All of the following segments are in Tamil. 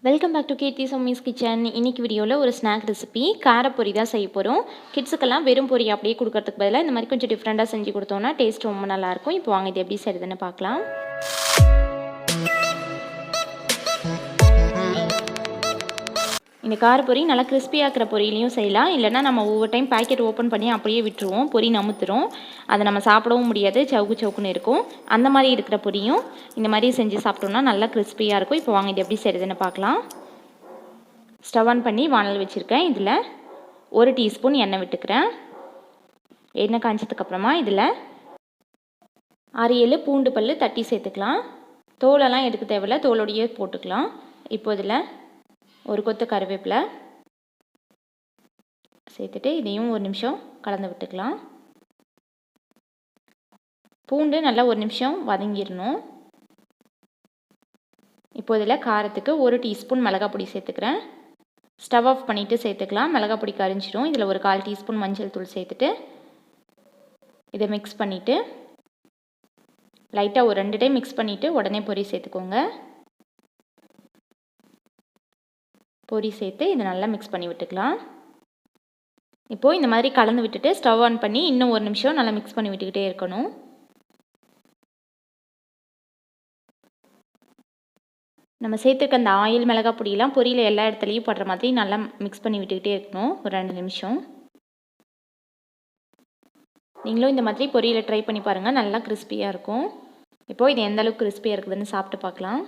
Welcome back to Keerthi Somi's kitchen. இன்னைக்கு வீடியோவில் ஒரு ஸ்நாக் ரெசிபி காரப்பொரி தான் செய்ய போகிறோம். கிட்ஸுக்கெல்லாம் வெறும் பொரி அப்படியே கொடுக்கறதுக்கு பதிலாக இந்த மாதிரி கொஞ்சம் டிஃப்ரெண்ட்டாக செஞ்சு கொடுத்தோன்னா டேஸ்ட் ரொம்ப நல்லாயிருக்கும். இப்போ வாங்க இது எப்படி செய்யுதுன்னு பார்க்கலாம். இந்த காரப்பொரி நல்லா கிறிஸ்பியாக இருக்கிற பொரியிலையும் செய்யலாம், இல்லைனா நம்ம ஒவ்வொரு டைம் பேக்கெட் ஓப்பன் பண்ணி அப்படியே விட்டுருவோம், பொரி நமுத்துரும், அதை நம்ம சாப்பிடவும் முடியாது, சவுக்கு சவுக்குன்னு இருக்கும். அந்த மாதிரி இருக்கிற பொரியும் இந்த மாதிரி செஞ்சு சாப்பிட்டோம்னா நல்லா கிறிஸ்பியாக இருக்கும். இப்போ வாங்க இது எப்படி செய்யுதுன்னு பார்க்கலாம். ஸ்டவ் ஆன் பண்ணி வானல் வச்சுருக்கேன். இதில் 1 டீஸ்பூன் எண்ணெய் விட்டுக்கிறேன். எண்ணெய் காய்ச்சதுக்கப்புறமா இதில் 6-7 பூண்டு பல் தட்டி சேர்த்துக்கலாம். தோலெல்லாம் எடுக்க தேவையில்லை, தோலோடையே போட்டுக்கலாம். இப்போ இதில் ஒரு கொத்து கருவேப்பிலை சேர்த்துட்டு இதையும் ஒரு நிமிஷம் கலந்து விட்டுக்கலாம். பூண்டு நல்லா ஒரு நிமிஷம் வதங்கிடணும். இப்போ இதில் காரத்துக்கு 1 டீஸ்பூன் மிளகாய் பொடி சேர்த்துக்கிறேன். ஸ்டவ் ஆஃப் பண்ணிவிட்டு சேர்த்துக்கலாம், மிளகாய் பொடி கரிஞ்சிடும். இதில் ஒரு 1/4 டீஸ்பூன் மஞ்சள் தூள் சேர்த்துட்டு இதை மிக்ஸ் பண்ணிவிட்டு லைட்டாக ஒரு 2 டைம் மிக்ஸ் பண்ணிவிட்டு உடனே பொரி சேர்த்துக்கோங்க. பொரி சேர்த்து இதை நல்லா மிக்ஸ் பண்ணி விட்டுக்கலாம். இப்போது இந்த மாதிரி கலந்து விட்டுட்டு ஸ்டவ் ஆன் பண்ணி இன்னும் ஒரு நிமிஷம் நல்லா மிக்ஸ் பண்ணி விட்டுக்கிட்டே இருக்கணும். நம்ம சேர்த்துருக்க அந்த ஆயில் மிளகாய் பொடியெல்லாம் பொரியில் எல்லா இடத்துலையும் படுற மாதிரி நல்லா மிக்ஸ் பண்ணி விட்டுக்கிட்டே இருக்கணும் ஒரு 2 நிமிஷம். நீங்களும் இந்த மாதிரி பொரியில் ட்ரை பண்ணி பாருங்கள், நல்லா கிறிஸ்பியாக இருக்கும். இப்போது இது எந்த அளவுக்கு கிறிஸ்பியாக இருக்குதுன்னு சாப்பிட்டு பார்க்கலாம்.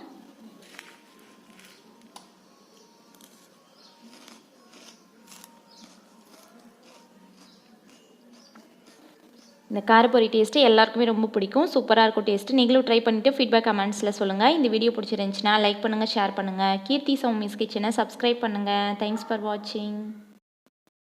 இந்த காரப்பொரி டேஸ்ட்டு எல்லாருக்குமே ரொம்ப பிடிக்கும், சூப்பராக இருக்கும் டேஸ்ட்டு. நீங்களும் ட்ரை பண்ணிவிட்டு ஃபீட்பேக் கமெண்ட்ஸில் சொல்லுங்கள். இந்த வீடியோ பிடிச்சிருந்துச்சுன்னா லைக் பண்ணுங்கள், ஷேர் பண்ணுங்கள். கீர்த்தி சோமிஸ் கிச்சனை சப்ஸ்கிரைப் பண்ணுங்கள். தேங்க்ஸ் ஃபார் வாட்சிங்.